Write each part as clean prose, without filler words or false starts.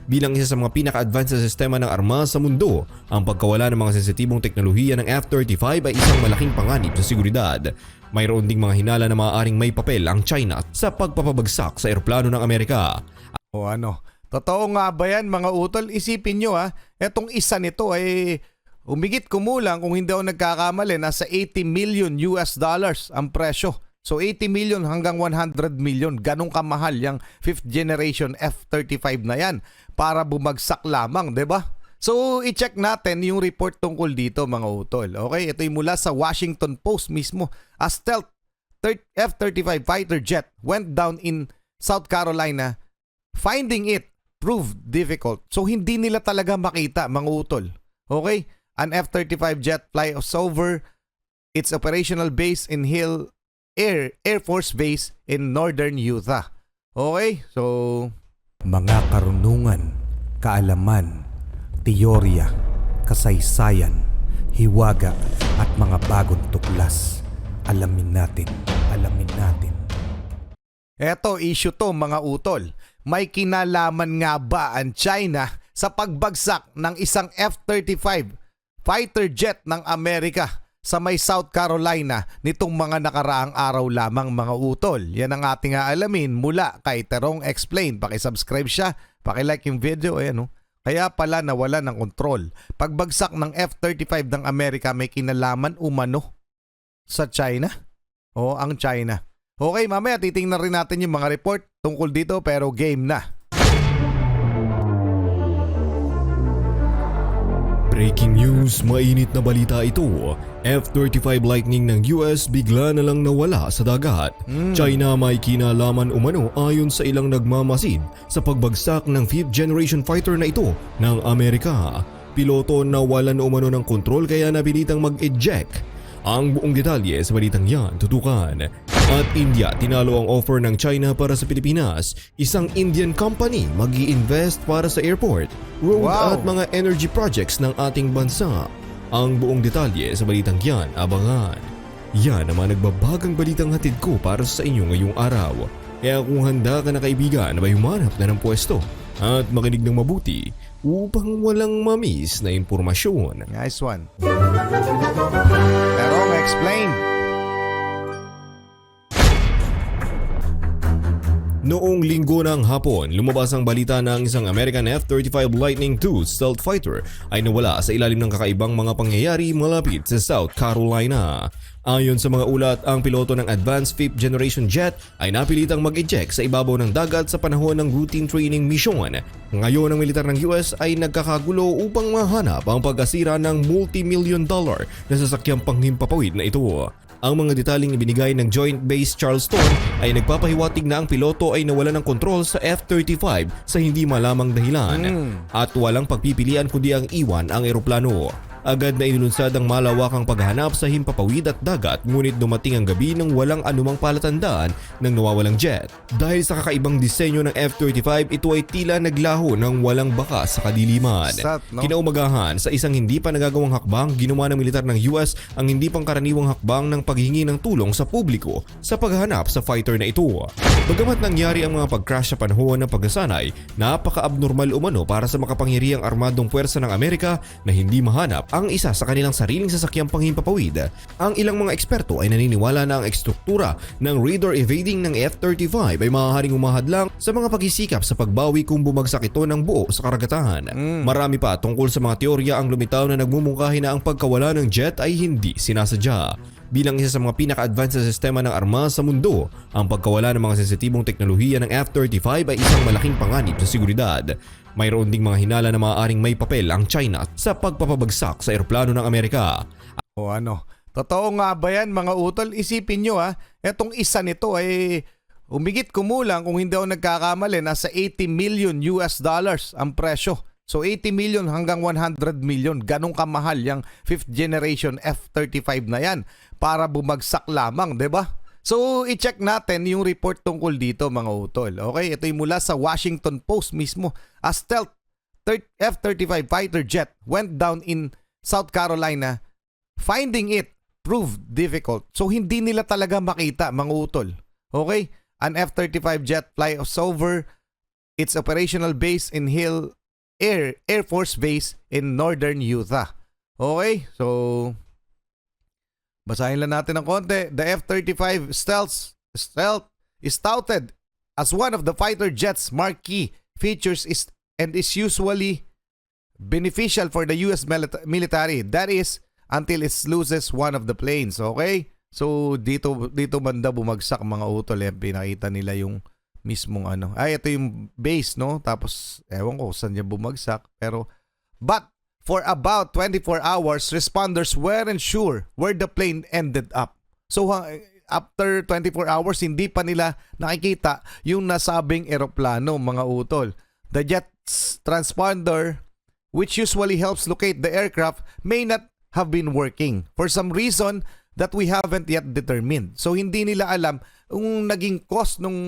Bilang isa sa mga pinaka-advanced na sistema ng armas sa mundo, ang pagkawala ng mga sensitibong teknolohiya ng F-35 ay isang malaking panganib sa seguridad. Mayroon ding mga hinala na maaaring may papel ang China sa pagpapabagsak sa eroplano ng Amerika. O ano, totoo nga ba yan mga utol? Isipin nyo etong isa nito ay umigit kumulang kung hindi ako nagkakamali, nasa 80 million US dollars ang presyo. So 80 million hanggang 100 million, ganong kamahal yung 5th generation F-35 na yan para bumagsak lamang, 'di ba? So i-check natin yung report tungkol dito mga utol. Okay, ito yung mula sa Washington Post mismo. A stealth F-35 fighter jet went down in South Carolina. Finding it proved difficult. So hindi nila talaga makita mga utol. Okay? An F-35 jet flies over its operational base in Hill Air Force Base in Northern Utah. Okay? So, Mga karunungan, kaalaman, teorya, kasaysayan, hiwaga at mga bagong tuklas. Alamin natin. eto issue to mga utol. May kinalaman nga ba ang China sa pagbagsak ng isang F-35 fighter jet ng Amerika sa may South Carolina nitong mga nakaraang araw lamang mga utol? Yan ang ating aalamin mula kay Terong Explain. Pakisubscribe siya, pakilike yung video. Ayan, Kaya pala nawala ng kontrol. Pagbagsak ng F-35 ng Amerika may kinalaman umano sa China? O ang China. Okay, mamaya titingnan rin natin yung mga report tungkol dito pero game na. Breaking news, mainit na balita ito. F-35 Lightning ng US bigla na lang nawala sa dagat. China may kinalaman umano ayon sa ilang nagmamasid sa pagbagsak ng 5th generation fighter na ito ng Amerika. Piloto nawalan umano ng kontrol kaya napilitang mag-eject. Ang buong detalye sa balitang yan tutukan. At India, tinalo ang offer ng China para sa Pilipinas. Isang Indian company mag-i-invest para sa airport, road at mga energy projects ng ating bansa. Ang buong detalye sa balitang yan, abangan. Yan naman nagbabagang balitang hatid ko para sa inyo ngayong araw. Kaya kung handa ka na kaibigan na may humanap na ng pwesto at makinig ng mabuti upang walang mamiss na impormasyon. Nice one. Terong Explain. Noong linggo ng hapon, lumabas ang balita ng isang American F-35 Lightning II stealth fighter ay nawala sa ilalim ng kakaibang mga pangyayari malapit sa South Carolina. Ayon sa mga ulat, ang piloto ng advanced 5th generation jet ay napilitang mag-eject sa ibabaw ng dagat sa panahon ng routine training mission. Ngayon ang militar ng US ay nagkakagulo upang mahanap ang pagkasira ng multi-million-dollar na sasakyang panghimpapawid na ito. Ang mga detaling ibinigay ng Joint Base Charleston ay nagpapahiwatig na ang piloto ay nawala ng kontrol sa F-35 sa hindi malamang dahilan at walang pagpipilian kundi ang iwan ang eroplano. Agad na inilunsad ang malawakang paghahanap sa himpapawid at dagat, ngunit dumating ang gabi nang walang anumang palatandaan ng nawawalang jet. Dahil sa kakaibang disenyo ng F-35, ito ay tila naglaho ng walang bakas sa kadiliman. Kinaumagahan, sa isang hindi pa nagagawang hakbang, ginawa ng militar ng US ang hindi pangkaraniwang hakbang ng paghingi ng tulong sa publiko sa paghahanap sa fighter na ito. Bagamat nangyari ang mga pag-crash sa panahon ng pagkasanay, napaka-abnormal umano para sa makapangyarihang armadong puwersa ng Amerika na hindi mahanap ang isa sa kanilang sariling sasakyang panghimpapawid. Ang ilang mga eksperto ay naniniwala na ang ekstruktura ng radar evading ng F-35 ay maaaring umahadlang sa mga pagsisikap sa pagbawi kung bumagsak ito ng buo sa karagatan. Marami pa tungkol sa mga teorya ang lumitaw na nagmumungkahi na ang pagkawala ng jet ay hindi sinasadya. Bilang isa sa mga pinaka-advanced na sistema ng armas sa mundo, ang pagkawala ng mga sensitibong teknolohiya ng F-35 ay isang malaking panganib sa seguridad. Mayroon ding mga hinala na maaaring may papel ang China sa pagpapabagsak sa eroplano ng Amerika. O ano, totoo nga ba yan mga utol? Isipin nyo etong isa nito ay umigit kumulang kung hindi ako nagkakamali, nasa 80 million US dollars ang presyo. So 80 million hanggang 100 million, ganong kamahal yung 5th generation F-35 na yan para bumagsak lamang, 'di ba? So i-check natin yung report tungkol dito mga utol. Okay, ito yung mula sa Washington Post mismo. A stealth F-35 fighter jet went down in South Carolina. Finding it proved difficult. So hindi nila talaga makita mga utol. Okay? An F-35 jet flies over its operational base in Hill Air Force Base in northern Utah. Okay, so basahin lang natin ng konti. The F-35 stealth is touted as one of the fighter jet's marquee features and is usually beneficial for the US military. That is, until it loses one of the planes. Okay? So, dito banda bumagsak mga utol. Pinakita nila yung mismong ano. Ay, ito yung base, no? Tapos, ewan ko saan niya bumagsak. But, for about 24 hours, responders weren't sure where the plane ended up. So, after 24 hours, hindi pa nila nakikita yung nasabing eroplano, mga utol. The jet's transponder, which usually helps locate the aircraft, may not have been working for some reason that we haven't yet determined. So, hindi nila alam yung naging cause nung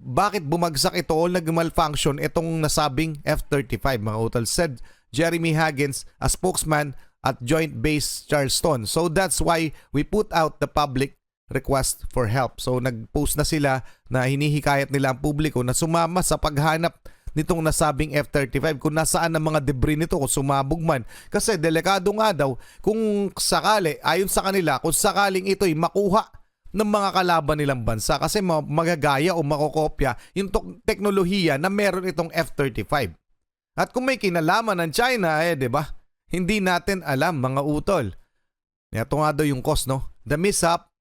bakit bumagsak ito o nag-malfunction itong nasabing F-35, mga utol, said Jeremy Haggins, a spokesman at Joint Base Charleston. So, that's why we put out the public request for help. So, nag-post na sila na hinihikayat nila ang publiko na sumama sa paghanap nitong nasabing F-35 kung nasaan ang mga debris nito kung sumabog man. Kasi delikado nga daw kung sakali, ayon sa kanila, kung sakaling ito'y makuha ng mga kalaban nilang bansa kasi magagaya o makokopya yung teknolohiya na meron itong F-35. At kung may kinalaman ng China, di ba? Hindi natin alam, mga utol. Ito nga daw yung cause, no? The mishap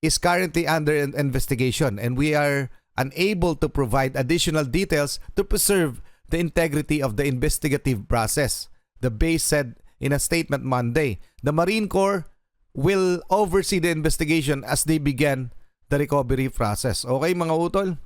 is currently under investigation and we are unable to provide additional details to preserve the integrity of the investigative process. The base said in a statement Monday. The Marine Corps will oversee the investigation as they begin the recovery process. Okay, mga utol?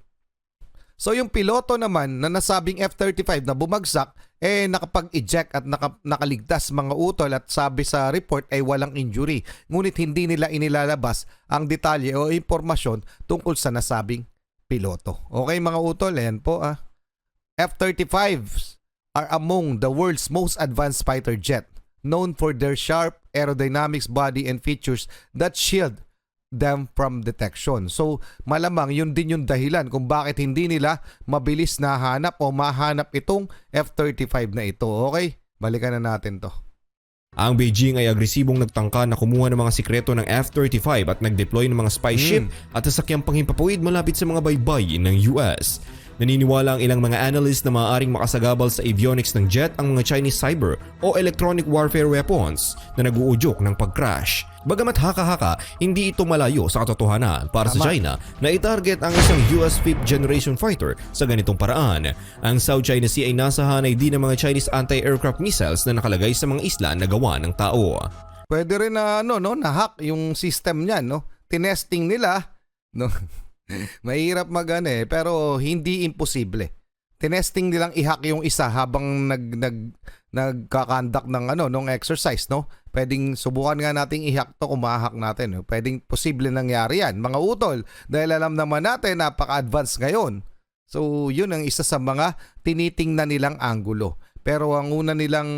So yung piloto naman na nasabing F-35 na bumagsak, nakapag-eject at nakaligtas, mga utol, at sabi sa report ay walang injury. Ngunit hindi nila inilalabas ang detalye o impormasyon tungkol sa nasabing piloto. Okay, mga utol, ayan po. F-35s are among the world's most advanced fighter jet, known for their sharp aerodynamics, body, and features that shield them from detection. So, malamang yun din yung dahilan kung bakit hindi nila mabilis na hanap o mahanap itong F-35 na ito. Okay? Balikan na natin to. Ang Beijing ay agresibong nagtangka na kumuha ng mga sikreto ng F-35 at nag-deploy ng mga spy ship at sasakyang panghimpapawid malapit sa mga baybayin ng US. Naniniwala ang ilang mga analyst na maaaring makasagabal sa avionics ng jet ang mga Chinese cyber o electronic warfare weapons na nag-uudyok ng pag-crash. Bagamat haka-haka, hindi ito malayo sa katotohanan para sa China na itarget ang isang US 5th generation fighter sa ganitong paraan. Ang South China Sea ay nasa hanay din ng mga Chinese anti-aircraft missiles na nakalagay sa mga isla na gawa ng tao. Pwede rin na na-hack yung system niyan, no? Tinesting nila, no? Mahirap pero hindi imposible. Tinesting nilang i-hack yung isa habang nagkakandak ng ng exercise, no? Pwedeng subukan nga nating i-hack to kung ma-hack natin, no? Pwedeng posible nangyari yan, mga utol, dahil alam naman natin napaka-advanced ngayon. So, yun ang isa sa mga tinitingnan nilang anggulo. Pero ang una nilang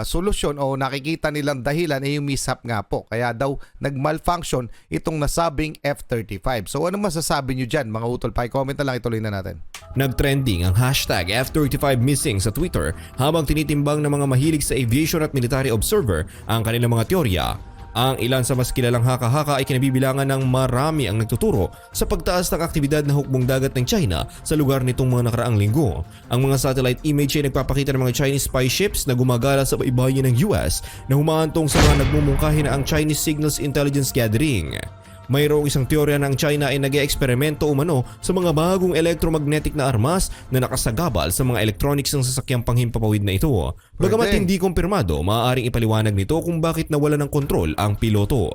solusyon o nakikita nilang dahilan ay yung mishap nga po. Kaya daw nag-malfunction itong nasabing F-35. So ano masasabi nyo dyan, mga utol? Pa-comment na lang, ituloy na natin. Nag-trending ang hashtag F-35 missing sa Twitter habang tinitimbang ng mga mahilig sa aviation at military observer ang kanilang mga teorya. Ang ilan sa mas kilalang haka-haka ay kinabibilangan ng marami ang nagtuturo sa pagtaas ng aktibidad na hukbong dagat ng China sa lugar nitong mga nakaraang linggo. Ang mga satellite image ay nagpapakita ng mga Chinese spy ships na gumagala sa baybayin ng US na humahantong sa mga nagmumungkahi na ang Chinese Signals Intelligence Gathering. Mayroong isang teorya na ang China ay nag-eeksperimento umano sa mga bagong electromagnetic na armas na nakasagabal sa mga electronics ng sasakyang panghimpapawid na ito. Bagamat hindi kumpirmado, maaaring ipaliwanag nito kung bakit nawala ng kontrol ang piloto.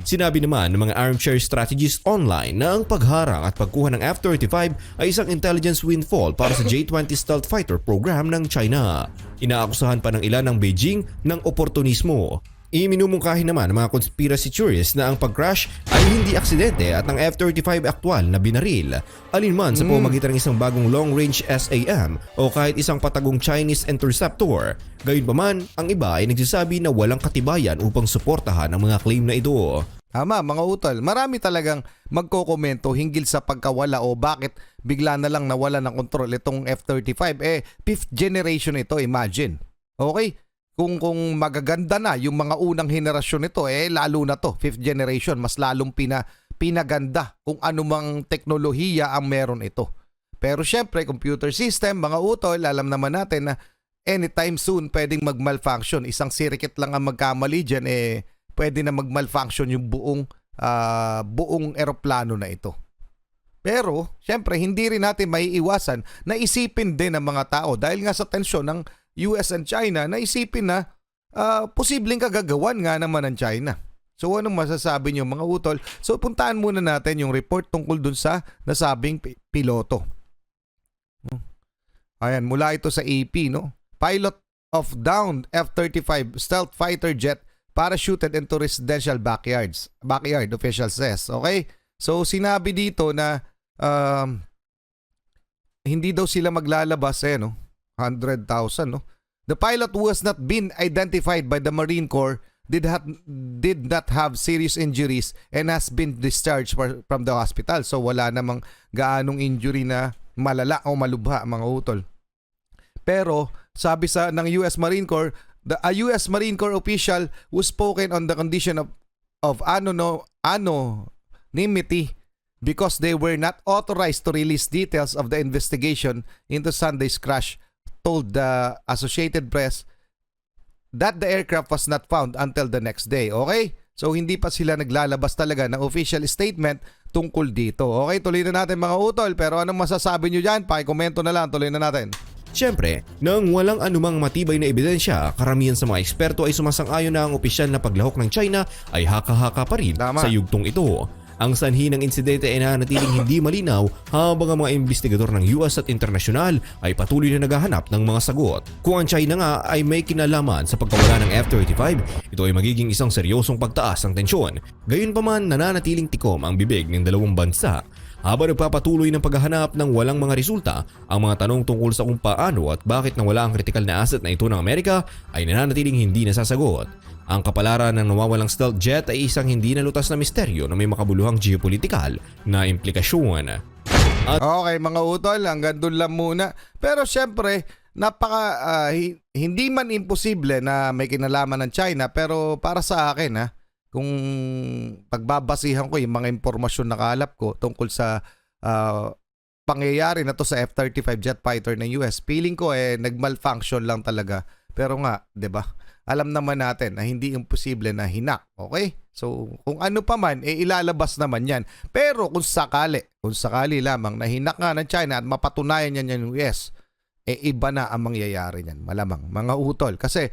Sinabi naman ng mga armchair strategists online na ang pagharang at pagkuha ng F-35 ay isang intelligence windfall para sa J-20 stealth fighter program ng China. Inaakusahan pa ng ilan ng Beijing ng oportunismo. Iminumungkahi naman ng mga conspiracy theorists na ang pag-crash ay hindi aksidente at ang F-35 aktwal na binaril, alinman sa pamamagitan ng isang bagong long-range SAM o kahit isang patagong Chinese interceptor. Gayunpaman, ang iba ay nagsasabi na walang katibayan upang suportahan ang mga claim na ito. Tama, mga utol. Marami talagang magkokomento hinggil sa pagkawala o bakit bigla na lang nawala ng kontrol itong F-35. Fifth generation ito, imagine. Okay? Kung magaganda na yung mga unang henerasyon nito, lalo na to, fifth generation, mas lalong pinaganda kung anumang teknolohiya ang meron ito. Pero syempre, computer system, mga utol, alam naman natin na anytime soon pwedeng mag-malfunction. Isang sirikit lang ang magkamali dyan, pwede na mag-malfunction yung buong eroplano na ito. Pero, syempre, hindi rin natin maiiwasan na isipin din ng mga tao dahil nga sa tensyon ng US and China, na isipin na posibleng kagagawan nga naman ng China. So, anong masasabi niyo mga utol? So, puntaan muna natin yung report tungkol dun sa nasabing piloto. Ayan, mula ito sa AP, no? Pilot of downed F-35 stealth fighter jet parachuted into residential backyard, official says. Okay? So, sinabi dito na hindi daw sila maglalabas, no? 100,000, no? The pilot who has not been identified by the Marine Corps did not have serious injuries and has been discharged from the hospital. So, wala namang gaanong injury na malala o malubha, mga utol. Pero, sabi ng US Marine Corps, a US Marine Corps official who spoken on the condition of anonymity because they were not authorized to release details of the investigation into Sunday's crash told the Associated Press that the aircraft was not found until the next day. Okay? So, hindi pa sila naglalabas talaga ng official statement tungkol dito. Okay? Tuloy na natin mga utol. Pero anong masasabi nyo dyan? Pakikomento na lang. Tuloy na natin. Siyempre, nang walang anumang matibay na ebidensya, karamihan sa mga eksperto ay sumasang-ayon na ang opisyal na paglahok ng China ay haka-haka pa rin Tama. sa yugtong ito. Ang sanhi ng insidente ay nanatiling hindi malinaw habang ang mga investigador ng US at internasyonal ay patuloy na naghahanap ng mga sagot. Kung ang China nga ay may kinalaman sa pagkawala ng F-35, ito ay magiging isang seryosong pagtaas ng tensyon. Gayunpaman, nananatiling tikom ang bibig ng dalawang bansa. Habang nagpapatuloy ng paghahanap ng walang mga resulta, ang mga tanong tungkol sa kung paano at bakit nawala ang kritikal na asset na ito ng Amerika ay nananatiling hindi nasasagot. Ang kapalaran ng nawawalang stealth jet ay isang hindi nalutas na misteryo na may makabuluhang geopolitikal na implikasyon. Okay, mga utol, hanggang doon lang muna. Pero syempre, hindi man imposible na may kinalaman ng China, pero para sa akin, kung pagbabasihan ko yung mga impormasyon na kalap ko tungkol sa pangyayari na to sa F-35 jet fighter ng US, feeling ko nagmalfunction lang talaga. Pero nga, 'di ba? Alam naman natin na hindi imposible na hinak. Okay? So, kung ano pa man, ilalabas naman yan. Pero kung sakali lamang na hinak nga ng China at mapatunayan yan ng US, iba na ang mangyayari niyan. Malamang. Mga utol. Kasi,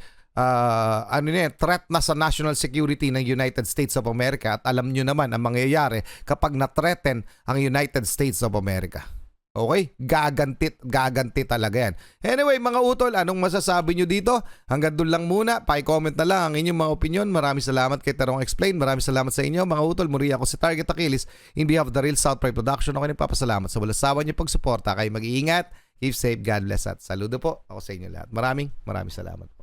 threat na sa national security ng United States of America at alam nyo naman ang mangyayari kapag na-threaten ang United States of America. Okay? Gaganti talaga yan. Anyway, mga utol, anong masasabi nyo dito? Hanggang doon lang muna. Paki-comment na lang ang inyong mga opinion. Maraming salamat kay Terong Explain. Maraming salamat sa inyo, mga utol. Muli ako si Target Achilles. In behalf of the Real South Pride Production, ako nagpapasalamat sa walang sawa niyo pagsuporta. Kayo mag-iingat. Keep safe. God bless at saludo po ako sa inyo lahat. Maraming salamat po.